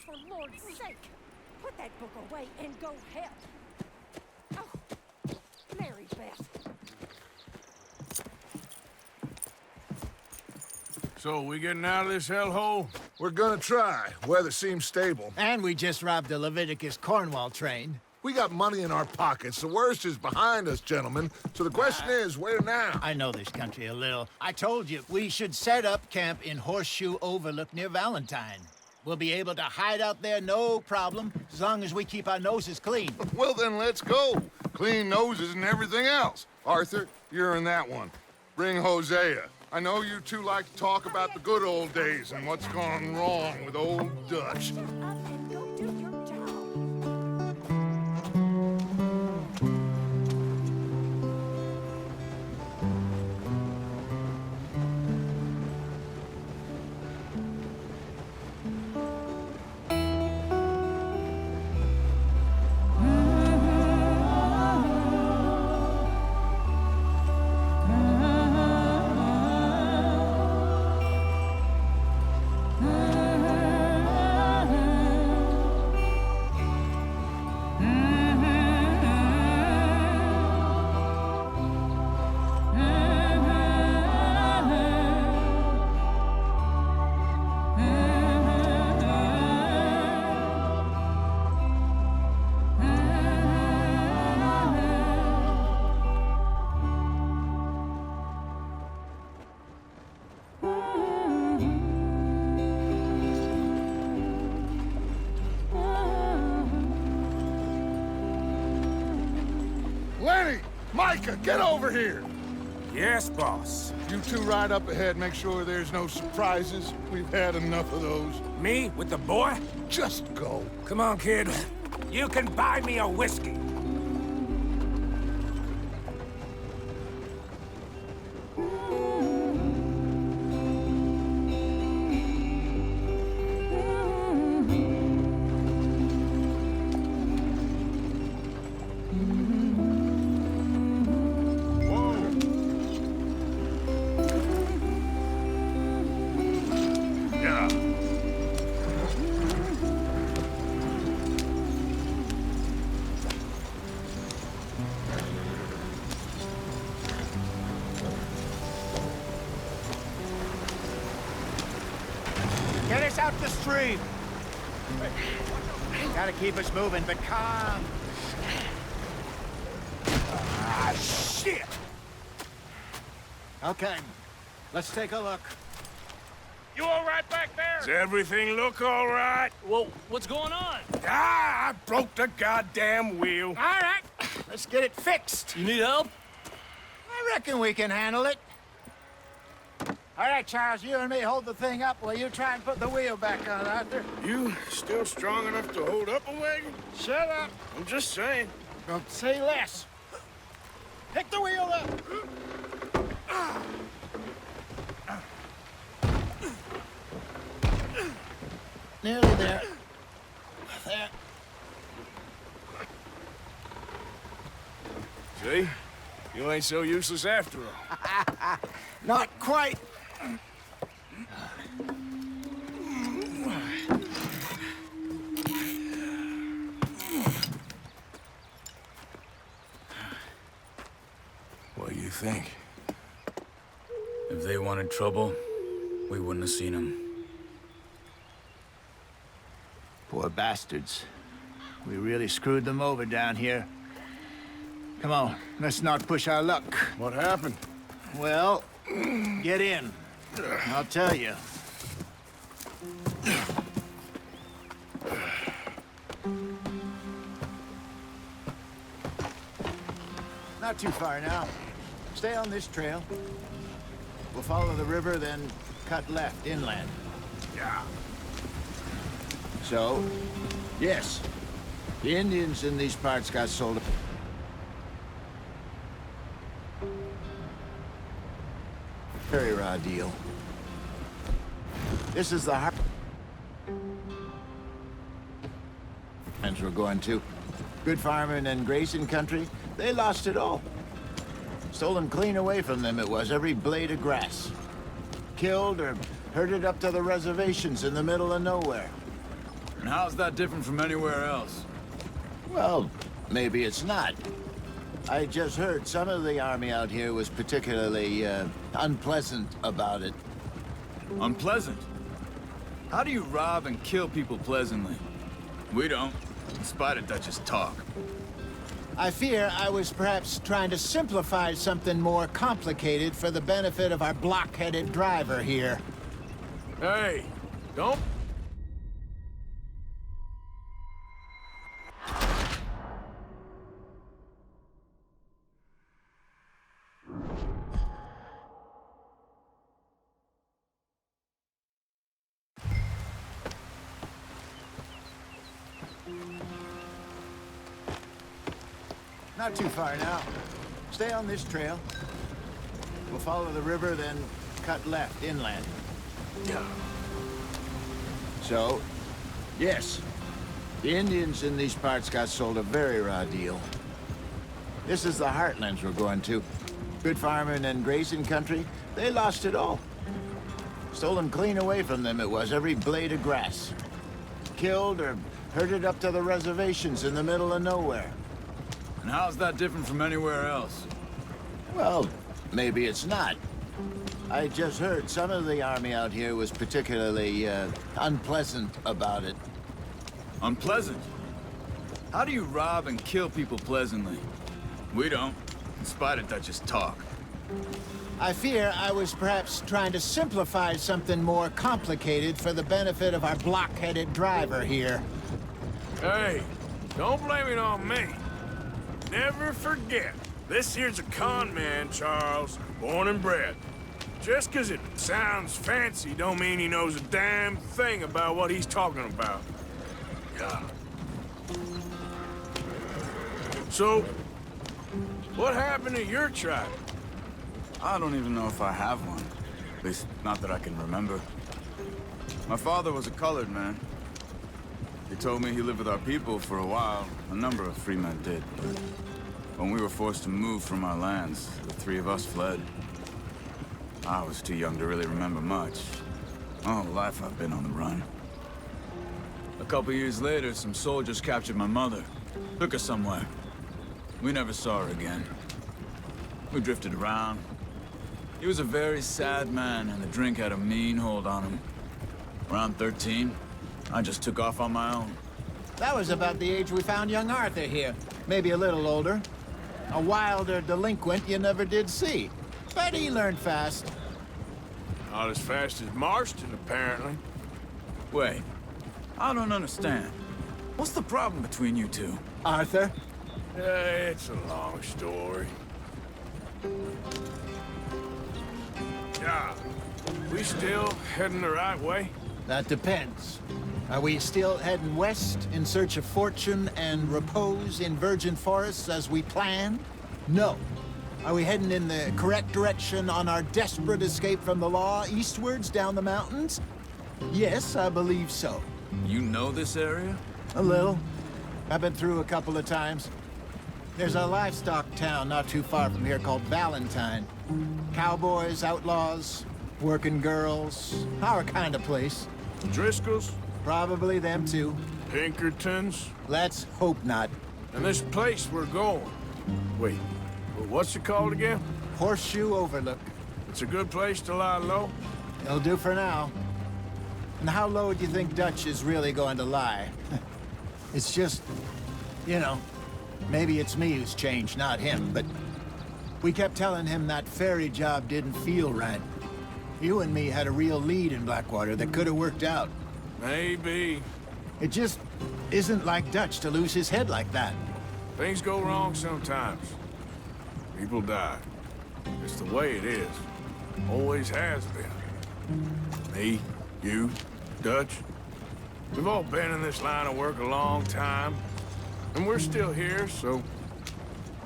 for Lord's sake, put that book away and go help. Oh, Mary Beth. So, we getting out of this hellhole? We're gonna try. Weather seems stable. And we just robbed the Leviticus Cornwall train. We got money in our pockets. The worst is behind us, gentlemen. So the question is, where now? I know this country a little. I told you, we should set up camp in Horseshoe Overlook near Valentine. We'll be able to hide out there, no problem, as long as we keep our noses clean. Well, then let's go. Clean noses and everything else. Arthur, you're in that one. Bring Hosea. I know you two like to talk about the good old days and what's gone wrong with old Dutch. Shut up and go do your job. Lenny! Micah, get over here! Yes, boss. You two ride up ahead, make sure there's no surprises. We've had enough of those. Me with the boy? Just go. Come on, kid. You can buy me a whiskey. Get us out the stream! Gotta keep us moving, but calm. Ah, shit! Okay, let's take a look. You all right back there? Does everything look all right? Well, what's going on? Ah, I broke the goddamn wheel. All right, let's get it fixed. You need help? I reckon we can handle it. All right, Charles, you and me hold the thing up while you try and put the wheel back on, Arthur. You still strong enough to hold up a wagon? Shut up. I'm just saying. Don't say less. Pick the wheel up. Nearly there. There. See? You ain't so useless after all. Not quite. What do you think? If they wanted trouble, we wouldn't have seen them. Poor bastards. We really screwed them over down here. Come on, let's not push our luck. What happened? Well, get in. I'll tell you. Not too far now. Stay on this trail. We'll follow the river, then cut left inland. Yeah. So, yes, the Indians in these parts got sold. Very raw deal. This is the heart. And we're going to. Good farming and grazing country, they lost it all. Stolen clean away from them it was, every blade of grass. Killed or herded up to the reservations in the middle of nowhere. And how's that different from anywhere else? Well, maybe it's not. I just heard some of the army out here was particularly, unpleasant about it. Unpleasant? How do you rob and kill people pleasantly? We don't, in spite of Dutch's talk. I fear I was perhaps trying to simplify something more complicated for the benefit of our block-headed driver here. Hey, don't... Not too far now. Stay on this trail. We'll follow the river, then cut left inland. So, yes, the Indians in these parts got sold a very raw deal. This is the heartlands we're going to. Good farming and grazing country, they lost it all. Stolen clean away from them it was, every blade of grass. Killed or herded up to the reservations in the middle of nowhere. And how's that different from anywhere else? Well, maybe it's not. I just heard some of the army out here was particularly, unpleasant about it. Unpleasant? How do you rob and kill people pleasantly? We don't, in spite of Dutch's talk. I fear I was perhaps trying to simplify something more complicated for the benefit of our block-headed driver here. Hey, don't blame it on me. Never forget, this here's a con man, Charles, born and bred. Just 'cause it sounds fancy don't mean he knows a damn thing about what he's talking about. Yeah. So, what happened to your tribe? I don't even know if I have one. At least, not that I can remember. My father was a colored man. He told me he lived with our people for a while. A number of free men did, but when we were forced to move from our lands, the three of us fled. I was too young to really remember much. My whole life I've been on the run. A couple years later, some soldiers captured my mother. Took her somewhere. We never saw her again. We drifted around. He was a very sad man, and the drink had a mean hold on him. Around 13, I just took off on my own. That was about the age we found young Arthur here. Maybe a little older. A wilder delinquent you never did see. But he learned fast. Not as fast as Marston, apparently. Wait, I don't understand. What's the problem between you two? Arthur? It's a long story. Yeah, we still heading the right way? That depends. Are we still heading west in search of fortune and repose in virgin forests as we planned? No. Are we heading in the correct direction on our desperate escape from the law eastwards down the mountains? Yes, I believe so. You know this area? A little. I've been through a couple of times. There's a livestock town not too far from here called Valentine. Cowboys, outlaws, working girls, our kind of place. Driscoll's? Probably them too. Pinkertons? Let's hope not. And this place we're going. Wait, what's it called again? Horseshoe Overlook. It's a good place to lie low? It'll do for now. And how low do you think Dutch is really going to lie? It's just, you know, maybe it's me who's changed, not him, but we kept telling him that ferry job didn't feel right. You and me had a real lead in Blackwater that could have worked out. Maybe. It just isn't like Dutch to lose his head like that. Things go wrong sometimes. People die. It's the way it is. Always has been. Me, you, Dutch. We've all been in this line of work a long time. And we're still here, so...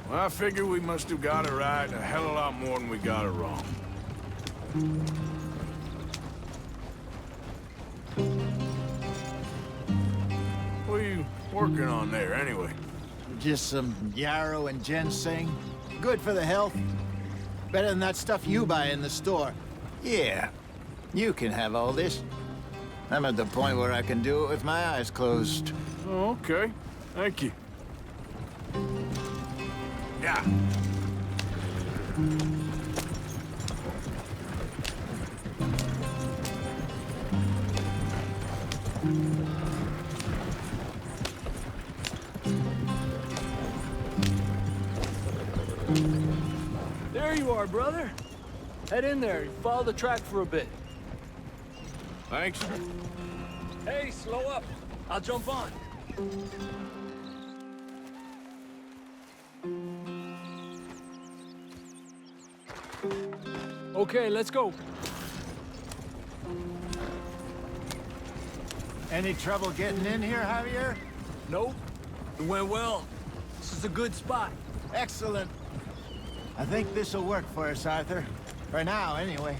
Well, I figure we must have got it right a hell of a lot more than we got it wrong. What are you working on there, anyway? Just some yarrow and ginseng. Good for the health. Better than that stuff you buy in the store. Yeah, you can have all this. I'm at the point where I can do it with my eyes closed. Oh, okay. Thank you. Yeah. There you are, brother. Head in there and follow the track for a bit. Thanks. Hey, slow up. I'll jump on. Okay, let's go. Any trouble getting in here, Javier? Nope. It went well. This is a good spot. Excellent. I think this'll work for us, Arthur. For now, anyway.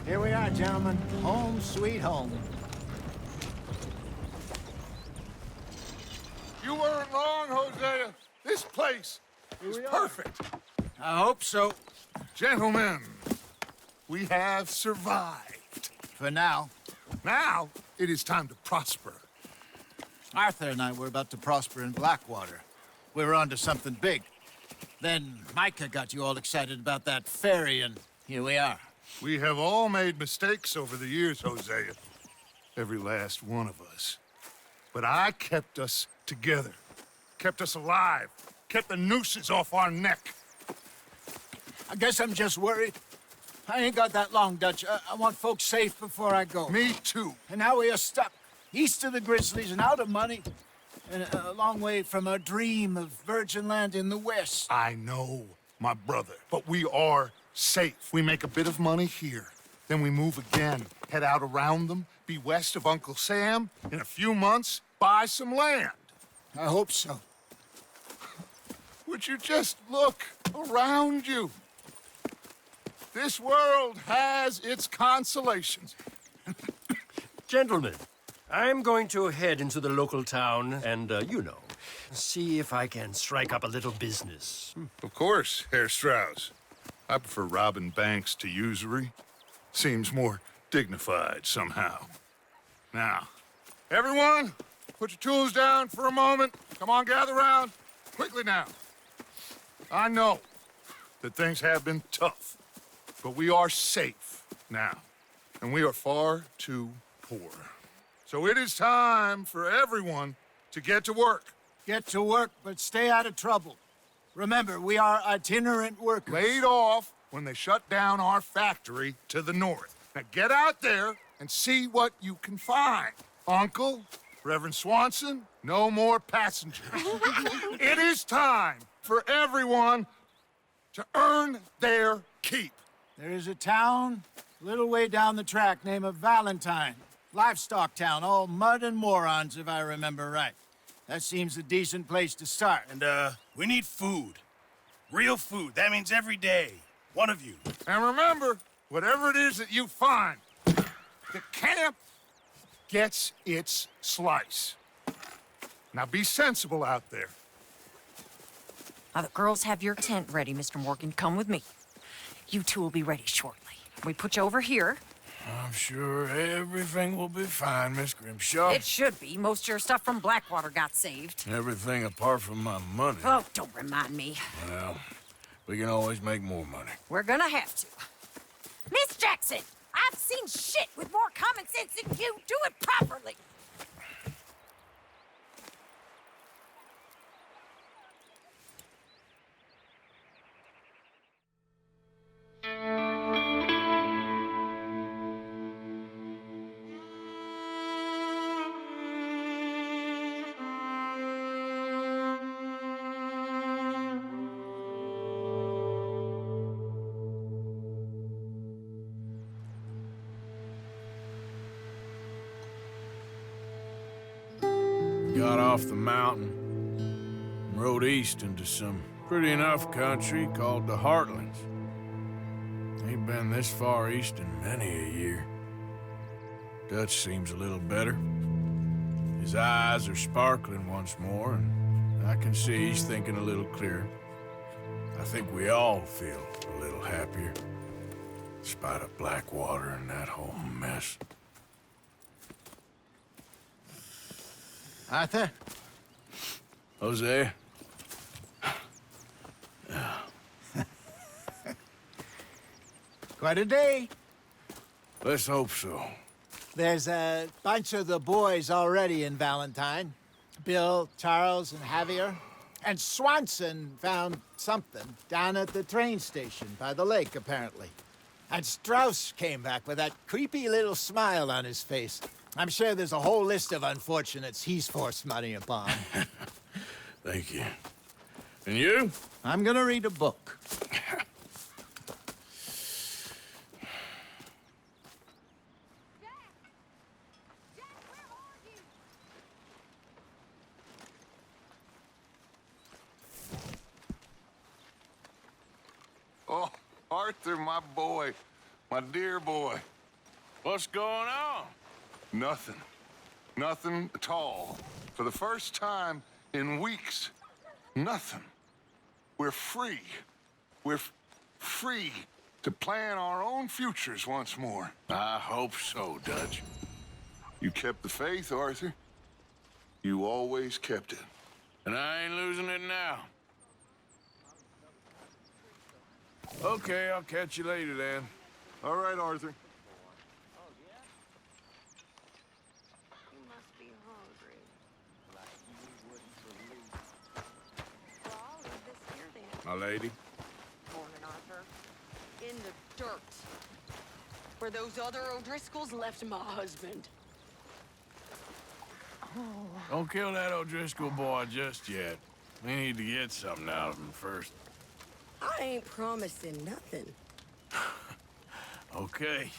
Here we are, gentlemen. Home sweet home. You weren't wrong, Hosea. This place is perfect. I hope so. Gentlemen, we have survived. For now. Now, it is time to prosper. Arthur and I were about to prosper in Blackwater. We were onto something big. Then Micah got you all excited about that ferry, and here we are. We have all made mistakes over the years, Hosea. Every last one of us. But I kept us together. Kept us alive. Kept the nooses off our neck. I guess I'm just worried. I ain't got that long, Dutch. I want folks safe before I go. Me too. And now we are stuck, east of the Grizzlies and out of money, and a long way from our dream of virgin land in the west. I know, my brother, but we are safe. We make a bit of money here. Then we move again, head out around them, be west of Uncle Sam. In a few months, buy some land. I hope so. Would you just look around you? This world has its consolations. Gentlemen, I'm going to head into the local town and, see if I can strike up a little business. Of course, Herr Strauss. I prefer robbing banks to usury. Seems more dignified somehow. Now, everyone, put your tools down for a moment. Come on, gather round. Quickly now. I know that things have been tough, but we are safe now, and we are far too poor. So it is time for everyone to get to work. Get to work, but stay out of trouble. Remember, we are itinerant workers. Laid off when they shut down our factory to the north. Now get out there and see what you can find. Uncle, Reverend Swanson, no more passengers. It is time for everyone to earn their keep. There is a town a little way down the track named Valentine. Livestock town, all mud and morons, if I remember right. That seems a decent place to start. And, we need food. Real food. That means every day. One of you. And remember, whatever it is that you find, the camp gets its slice. Now be sensible out there. Now, the girls have your tent ready, Mr. Morgan. Come with me. You two will be ready shortly. We put you over here. I'm sure everything will be fine, Miss Grimshaw. It should be. Most of your stuff from Blackwater got saved. Everything apart from my money. Oh, don't remind me. Well, we can always make more money. We're gonna have to. Miss Jackson, I've seen shit with more common sense than you. Do it properly. Got off the mountain and rode east into some pretty enough country called the Heartlands. Ain't been this far east in many a year. Dutch seems a little better. His eyes are sparkling once more, and I can see he's thinking a little clearer. I think we all feel a little happier. In spite of Blackwater and that whole mess. Arthur? Hosea? Quite a day. Let's hope so. There's a bunch of the boys already in Valentine. Bill, Charles, and Javier. And Swanson found something down at the train station by the lake, apparently. And Strauss came back with that creepy little smile on his face. I'm sure there's a whole list of unfortunates he's forced money upon. Thank you. And you? I'm gonna read a book. Oh, Arthur, my boy. My dear boy. What's going on? Nothing. Nothing at all. For the first time in weeks, nothing. We're free. We're free to plan our own futures once more. I hope so, Dutch. You kept the faith, Arthur. You always kept it. And I ain't losing it now. Okay, I'll catch you later then. All right, Arthur. You must be hungry. Well, I'll leave this here then. My lady. Morning, Arthur. In the dirt. Where those other O'Driscolls left my husband. Don't kill that O'Driscoll boy just yet. We need to get something out of him first. I ain't promising nothing. Okay.